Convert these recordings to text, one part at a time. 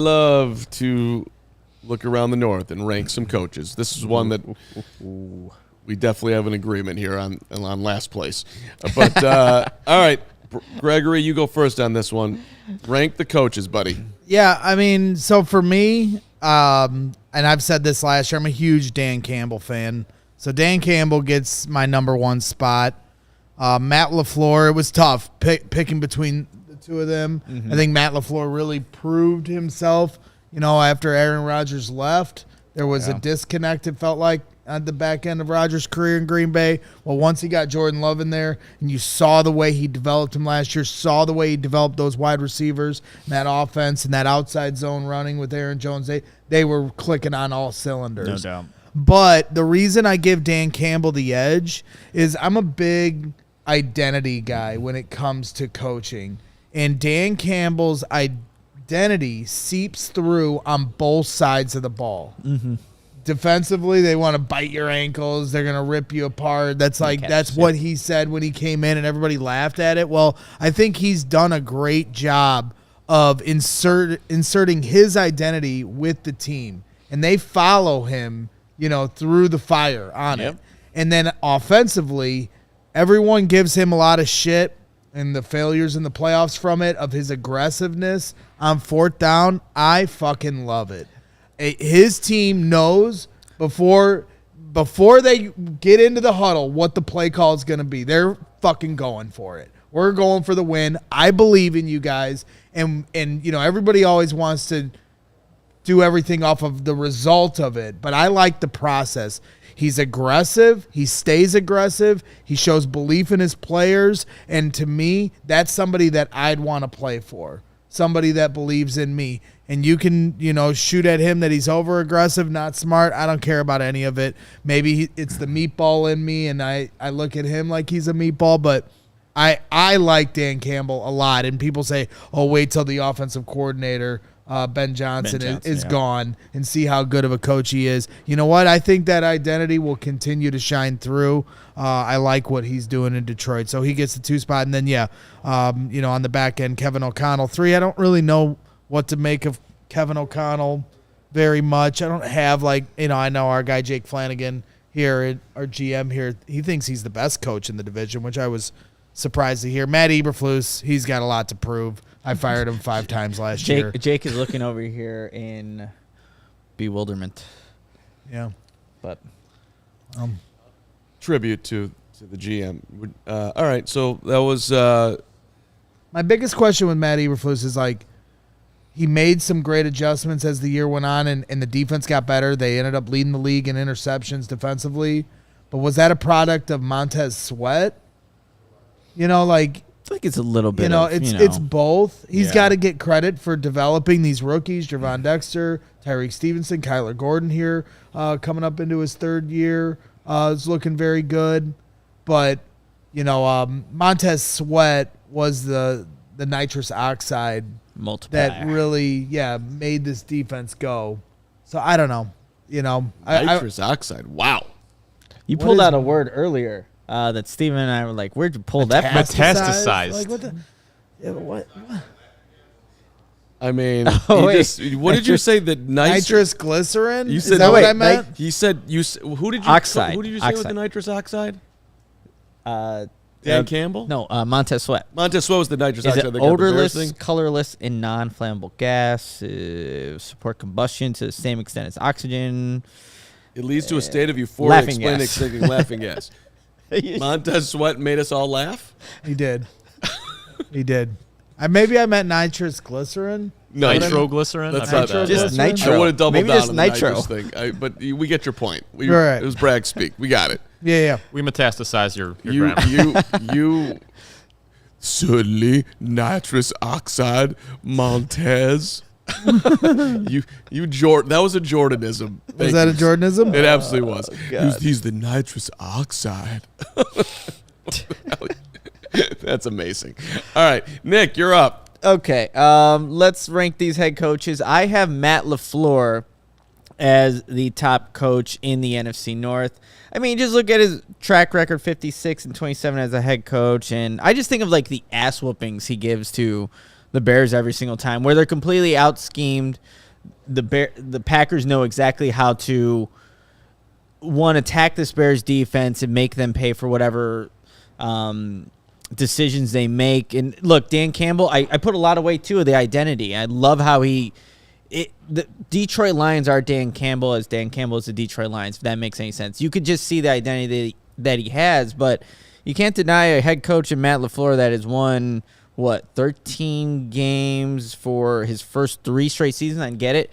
love to look around the North and rank some coaches. This is one that we definitely have an agreement here on last place. But, all right, Gregory, you go first on this one. Rank the coaches, buddy. Yeah, I mean, so for me, and I've said this last year, I'm a huge Dan Campbell fan. So Dan Campbell gets my number one spot. Matt LaFleur, it was tough picking between the two of them. I think Matt LaFleur really proved himself. You know, after Aaron Rodgers left, there was a disconnect, it felt like, at the back end of Rodgers' career in Green Bay. Well, once he got Jordan Love in there, and you saw the way he developed him last year, saw the way he developed those wide receivers, and that offense, and that outside zone running with Aaron Jones, they were clicking on all cylinders. No doubt. But the reason I give Dan Campbell the edge is I'm a big identity guy when it comes to coaching. And Dan Campbell's identity seeps through on both sides of the ball. Defensively, they want to bite your ankles. They're going to rip you apart. That's what he said when he came in, and everybody laughed at it. Well, I think he's done a great job of inserting his identity with the team, and they follow him, you know, through the fire on it. And then offensively, everyone gives him a lot of shit and the failures in the playoffs from it, of his aggressiveness on fourth down. I fucking love it. His team knows before they get into the huddle what the play call is going to be. They're fucking going for it. We're going for the win. I believe in you guys. And you know, everybody always wants to do everything off of the result of it, but I like the process. He's aggressive. He stays aggressive. He shows belief in his players. And to me, that's somebody that I'd want to play for. Somebody that believes in me. And you can, you know, shoot at him that he's over-aggressive, not smart. I don't care about any of it. Maybe it's the meatball in me, and I look at him like he's a meatball. But I like Dan Campbell a lot. And people say, oh, wait till the offensive coordinator, Ben Johnson is gone, and see how good of a coach he is. You know what? I think that identity will continue to shine through. I like what he's doing in Detroit. So he gets the 2 spot. And then, you know, on the back end, Kevin O'Connell, 3. I don't really know what to make of Kevin O'Connell very much. I don't have, like, you know, I know our guy Jake Flanagan here, our GM here, he thinks he's the best coach in the division, which I was surprised to hear. Matt Eberflus, he's got a lot to prove. I fired him 5 times last year. Jake is looking over here in bewilderment. Yeah. But Tribute to the GM. All right, so that was my biggest question with Matt Eberflus is, like, he made some great adjustments as the year went on, and the defense got better. They ended up leading the league in interceptions defensively. But was that a product of Montez Sweat? You know, like, I think it's a little bit. It's both. He's got to get credit for developing these rookies: Javon Dexter, Tyreek Stevenson, Kyler Gordon here, coming up into his 3rd year, is looking very good. But you know, Montez Sweat was the nitrous oxide that really made this defense go. So I don't know. You know, nitrous oxide. Wow. You pulled out a word earlier. That Steven and I were like, where'd you pull that from? Metastasized. Like, what the? Yeah, what? I mean, what did you say that nitrous glycerin? You said, is that what I meant? He said who did you oxide? Who did you say was the nitrous oxide? Dan Campbell? No, Montez Sweat. Montez Sweat was the nitrous Is oxide. it that got the odorless, Bears thing? colorless, and non-flammable gas? Support combustion to the same extent as oxygen. It leads to a state of euphoria. Laughing Explain gas. laughing gas. Montez Sweat made us all laugh? He did. He did. Maybe I meant nitrous glycerin. No, Nitroglycerin? That's I've not heard that. Just nitro. I would have doubled Maybe down just on the nitro. nitrous thing. But we get your point. Right. It was brag speak. We got it. Yeah. We metastasize your grammar. You certainly nitrous oxide, Montez. That was a Jordanism. Was that a Jordanism? It absolutely was. God. He's the nitrous oxide. That's amazing. All right, Nick, you're up. Okay, let's rank these head coaches. I have Matt LaFleur as the top coach in the NFC North. I mean, just look at his track record, 56 and 27 as a head coach, and I just think of, like, the ass whoopings he gives to the Bears every single time, where they're completely out-schemed. The Packers know exactly how to, one, attack this Bears defense and make them pay for whatever decisions they make. And look, Dan Campbell, I put a lot of weight too of the identity. I love how the Detroit Lions are Dan Campbell as Dan Campbell is the Detroit Lions, if that makes any sense. You could just see the identity that he has, but you can't deny a head coach in Matt LaFleur that has won, 13 games for his first 3 straight seasons. I get it.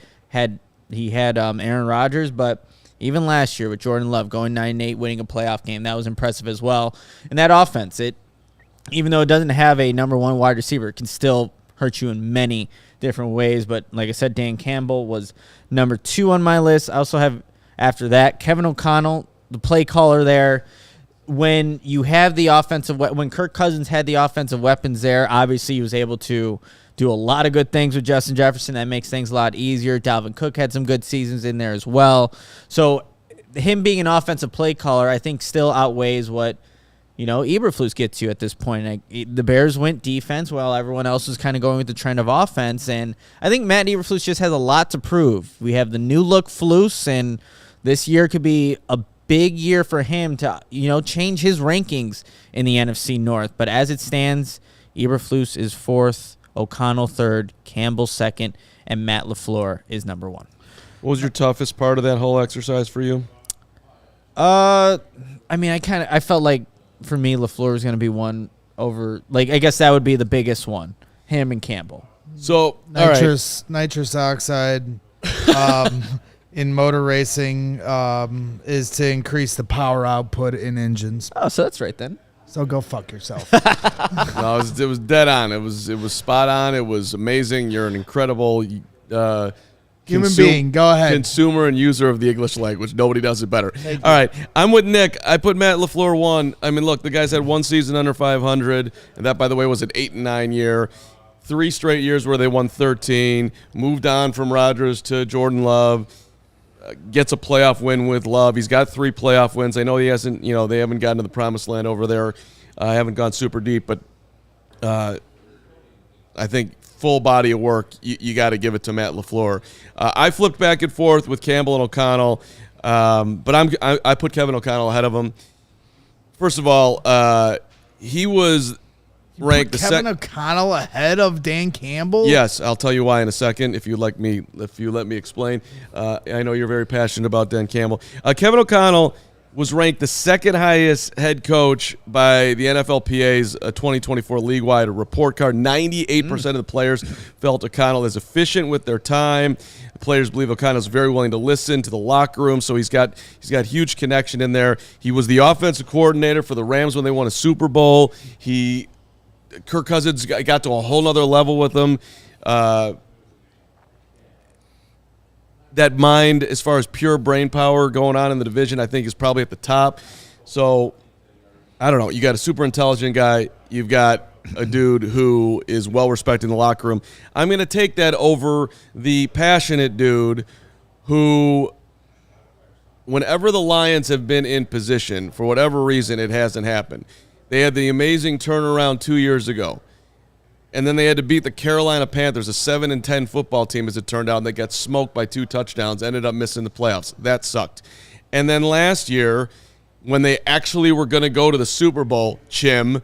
He had Aaron Rodgers, but even last year with Jordan Love going 9-8, winning a playoff game, that was impressive as well. And that offense, even though it doesn't have a number 1 wide receiver, it can still hurt you in many different ways. But like I said, Dan Campbell was number 2 on my list. I also have, after that, Kevin O'Connell, the play caller there. When you have the when Kirk Cousins had the offensive weapons there, obviously he was able to do a lot of good things with Justin Jefferson. That makes things a lot easier. Dalvin Cook had some good seasons in there as well. So him being an offensive play caller, I think, still outweighs what Eberflus gets you at this point. The Bears went defense while everyone else was kind of going with the trend of offense, and I think Matt Eberflus just has a lot to prove. We have the new look Flus, and this year could be a big year for him to, change his rankings in the NFC North. But as it stands, Eberflus is 4th, O'Connell 3rd, Campbell 2nd, and Matt LaFleur is number 1. What was your toughest part of that whole exercise for you? I felt like for me, LaFleur was going to be one over. I guess that would be the biggest one, him and Campbell. So nitrous oxide. In motor racing is to increase the power output in engines. Oh, so that's right then. So go fuck yourself. No, it was dead on. It was spot on. It was amazing. You're an incredible human being. Go ahead. Consumer and user of the English language. Nobody does it better. All right, I'm with Nick. I put Matt LaFleur 1. I mean, look, the guy's had 1 season under 500, and that, by the way, was an 8-9 year. 3 straight years where they won 13. Moved on from Rodgers to Jordan Love. Gets a playoff win with Love. He's got 3 playoff wins. I know he hasn't, they haven't gotten to the promised land over there. Haven't gone super deep, but I think full body of work, you got to give it to Matt LaFleur. I flipped back and forth with Campbell and O'Connell, but I put Kevin O'Connell ahead of him. First of all, he was ranked the Kevin O'Connell ahead of Dan Campbell? Yes, I'll tell you why in a second if you let me explain. I know you're very passionate about Dan Campbell. Kevin O'Connell was ranked the 2nd highest head coach by the NFLPA's 2024 league-wide report card. 98% of the players felt O'Connell is efficient with their time. The players believe O'Connell is very willing to listen to the locker room, so he's got huge connection in there. He was the offensive coordinator for the Rams when they won a Super Bowl. Kirk Cousins got to a whole nother level with him. That mind, as far as pure brain power going on in the division, I think is probably at the top. So, I don't know. You got a super intelligent guy. You've got a dude who is well-respected in the locker room. I'm going to take that over the passionate dude who, whenever the Lions have been in position, for whatever reason, it hasn't happened. They had the amazing turnaround 2 years ago. And then they had to beat the Carolina Panthers, a 7-10 football team, as it turned out, and they got smoked by 2 touchdowns, ended up missing the playoffs. That sucked. And then last year, when they actually were going to go to the Super Bowl, he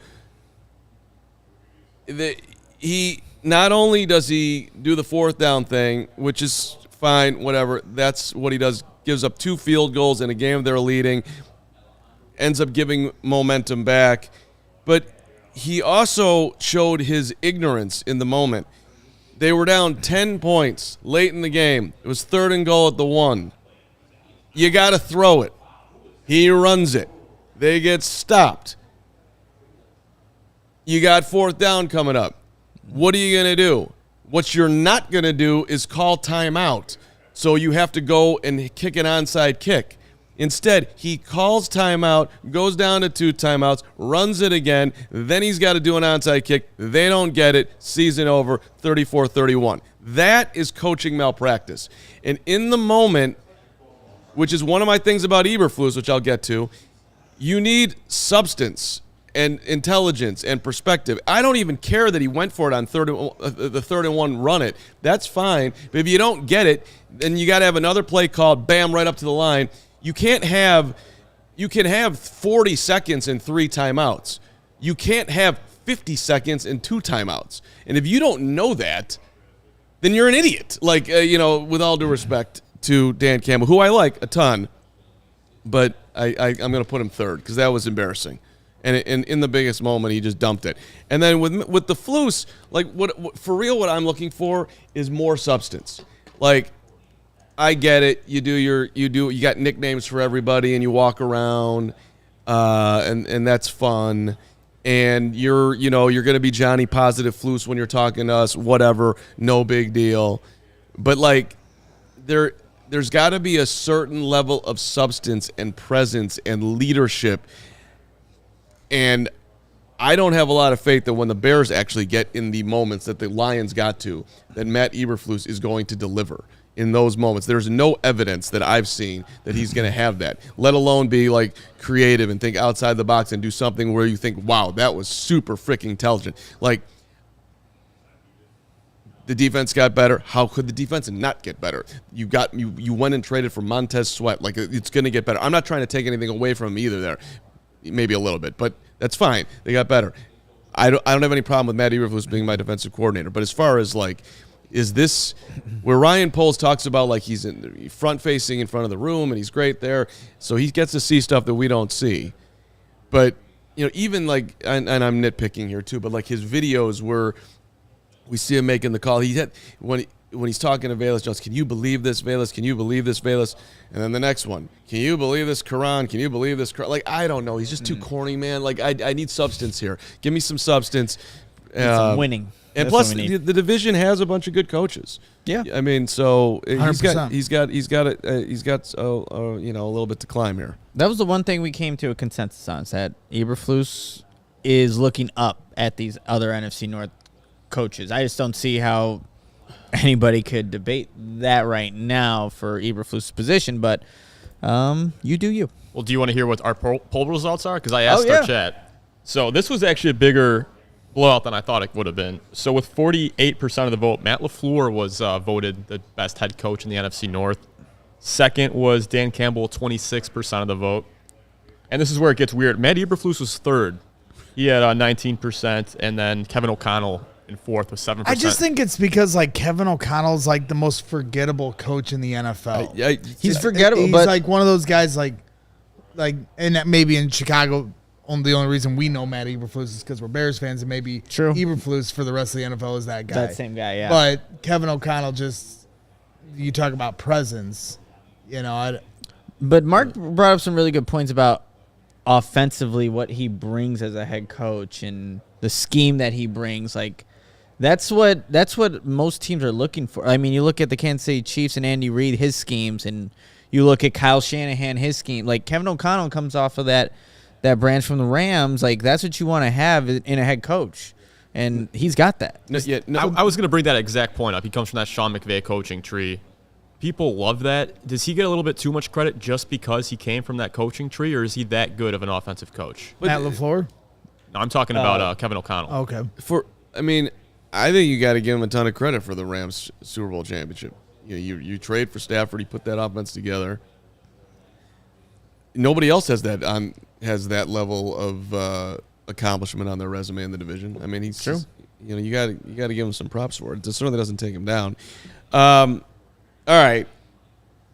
not only does he do the 4th down thing, which is fine, whatever, that's what he does, gives up 2 field goals in a game they're leading, ends up giving momentum back, but he also showed his ignorance in the moment. They were down 10 points late in the game. It was 3rd and goal at the 1. You got to throw it. He runs it. They get stopped. You got 4th down coming up. What are you going to do? What you're not going to do is call timeout. So you have to go and kick an onside kick. Instead, he calls timeout, goes down to 2 timeouts, runs it again, then he's got to do an onside kick. They don't get it. Season over, 34-31. That is coaching malpractice. And in the moment, which is one of my things about Eberflus, which I'll get to, you need substance. and intelligence and perspective. I don't even care that he went for it on the 3rd-and-1 run it. That's fine. But if you don't get it, then you got to have another play called, bam, right up to the line. You can have 40 seconds and 3 timeouts. You can't have 50 seconds and 2 timeouts. And if you don't know that, then you're an idiot. Like, with all due respect to Dan Campbell, who I like a ton, but I'm going to put him 3rd because that was embarrassing. And in the biggest moment, he just dumped it. And then with the Flus, like what for real, what I'm looking for is more substance. Like, I get it. You got nicknames for everybody, and you walk around, and that's fun. And you're going to be Johnny Positive Flus when you're talking to us. Whatever, no big deal. But like, there's got to be a certain level of substance and presence and leadership. And I don't have a lot of faith that when the Bears actually get in the moments that the Lions got to, that Matt Eberflus is going to deliver in those moments. There's no evidence that I've seen that he's going to have that, let alone be like creative and think outside the box and do something where you think, wow, that was super freaking intelligent. Like, the defense got better. How could the defense not get better? You went and traded for Montez Sweat. Like, it's going to get better. I'm not trying to take anything away from him either there. Maybe a little bit, but that's fine. They got better. I don't have any problem with Matt Eberflus being my defensive coordinator. But as far as like, is this where Ryan Poles talks about like he's front facing in front of the room and he's great there, so he gets to see stuff that we don't see. But even like, and I'm nitpicking here too, but like his videos where we see him making the call, he had when he's talking to Velus Jones, can you believe this, Velus? Can you believe this, Velus? And then the next one, can you believe this, Quran? Can you believe this? Like, I don't know. He's just too corny, man. Like, I need substance here. Give me some substance. Some winning. And plus, the division has a bunch of good coaches. Yeah. I mean, so 100%. he's got a little bit to climb here. That was the one thing we came to a consensus on, is that Eberflus is looking up at these other NFC North coaches. I just don't see how anybody could debate that right now for Eberflus' position, but you do you. Well, do you want to hear what our poll results are? Because I asked our chat. So this was actually a bigger blowout than I thought it would have been. So with 48% of the vote, Matt LaFleur was voted the best head coach in the NFC North. Second was Dan Campbell, 26% of the vote. And this is where it gets weird. Matt Eberflus was 3rd. He had 19%, and then Kevin O'Connell in 4th with 7%. I just think it's because like Kevin O'Connell's like the most forgettable coach in the NFL. He's forgettable. He's but like one of those guys like, and that maybe in Chicago, the only reason we know Matt Eberflus is because we're Bears fans, and maybe Eberflus for the rest of the NFL is that guy. That same guy, yeah. But Kevin O'Connell, just you talk about presence, But Mark brought up some really good points about offensively what he brings as a head coach and the scheme that he brings. Like, that's what most teams are looking for. I mean, you look at the Kansas City Chiefs and Andy Reid, his schemes, and you look at Kyle Shanahan, his scheme. Like, Kevin O'Connell comes off of that branch from the Rams. Like, that's what you want to have in a head coach, and he's got that. I was going to bring that exact point up. He comes from that Sean McVay coaching tree. People love that. Does he get a little bit too much credit just because he came from that coaching tree, or is he that good of an offensive coach? Matt LaFleur? No, I'm talking about Kevin O'Connell. Okay. I think you got to give him a ton of credit for the Rams Super Bowl championship. You trade for Stafford, you put that offense together. Nobody else has that level of accomplishment on their resume in the division. I mean, he's true. You got to give him some props for it. It certainly doesn't take him down. All right,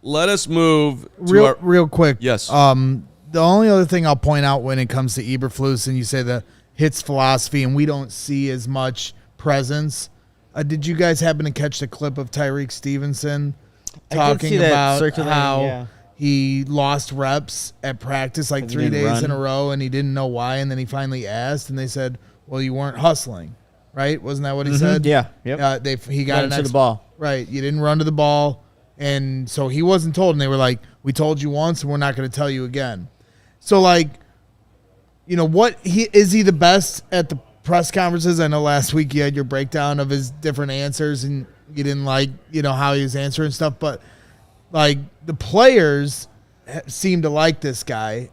let us move real quick. Yes. The only other thing I'll point out when it comes to Eberflus, and you say the hits philosophy, and we don't see as much presence. Did you guys happen to catch the clip of Tyreek Stevenson talking about how he lost reps at practice like 3 days in a row, and he didn't know why, and then he finally asked, and they said, "Well, you weren't hustling, right?" Wasn't that what he said? Yeah. Yep. He got into the ball. Right. You didn't run to the ball, and so he wasn't told, and they were like, "We told you once, and we're not going to tell you again." So, like, is he the best at the press conferences? I know last week you had your breakdown of his different answers, and you didn't like, how he was answering stuff. But, like, the players seem to like this guy.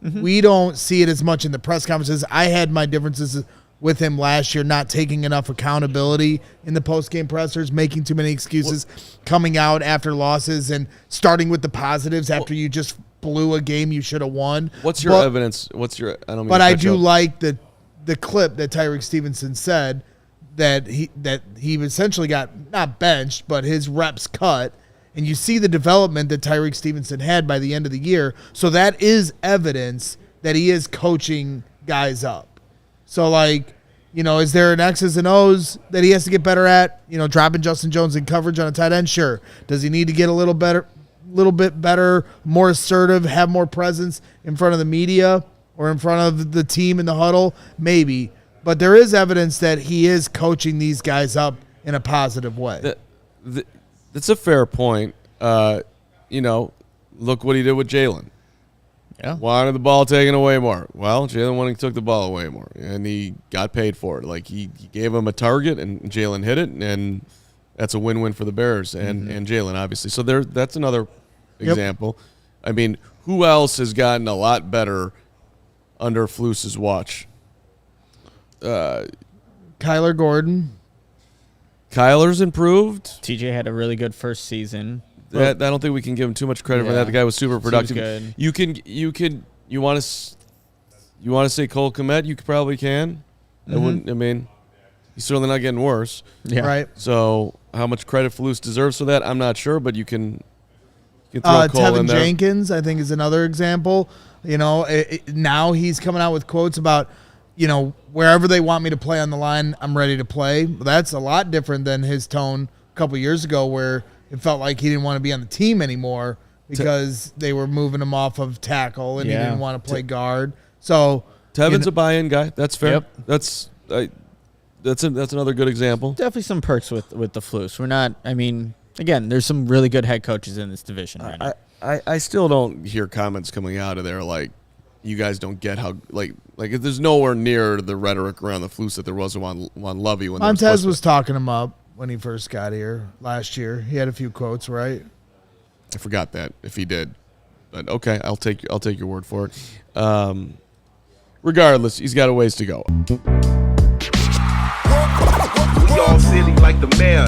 we don't see it as much in the press conferences. I had my differences with him last year, not taking enough accountability in the post-game pressers, making too many excuses, coming out after losses and starting with the positives after you just blew a game you should have won. What's your evidence? I don't mean but to I cut do you off. like the clip that Tyreek Stevenson said that he essentially got not benched, but his reps cut. And you see the development that Tyreek Stevenson had by the end of the year. So that is evidence that he is coaching guys up. So, like, is there an X's and O's that he has to get better at? Dropping Justin Jones in coverage on a tight end? Sure. Does he need to get a little bit better, more assertive, have more presence in front of the media or in front of the team in the huddle? Maybe. But there is evidence that he is coaching these guys up in a positive way. That's a fair point. Look what he did with Jalen. Yeah. Wanted the ball taken away more. Well, Jalen went and took the ball away more, and he got paid for it. Like, he gave him a target, and Jalen hit it, and that's a win-win for the Bears and Jalen, obviously. So that's another example. I mean, who else has gotten a lot better under Flus's watch? Kyler Gordon. Kyler's improved. TJ had a really good first season. I don't think we can give him too much credit for that. The guy was super productive. Good. You want to say Cole Kmet? You probably can. He's certainly not getting worse. Yeah. Right. So how much credit Flus deserves for that, I'm not sure, but you can throw Cole Tevin in there. Jenkins, I think, is another example. Now he's coming out with quotes about, wherever they want me to play on the line, I'm ready to play. That's a lot different than his tone a couple years ago, where it felt like he didn't want to be on the team anymore because they were moving him off of tackle and he didn't want to play guard. So Tevin's a buy-in guy. That's fair. Yep. That's another good example. Definitely some perks with the Flus. We're not. Again, there's some really good head coaches in this division right now. I still don't hear comments coming out of there like, you guys don't get how like there's nowhere near the rhetoric around the Flus that there was on Lovey when Montez was talking him up when he first got here last year. He had a few quotes, right? I forgot that if he did, but okay, I'll take your word for it. Regardless, he's got a ways to go. We all silly like the mayor.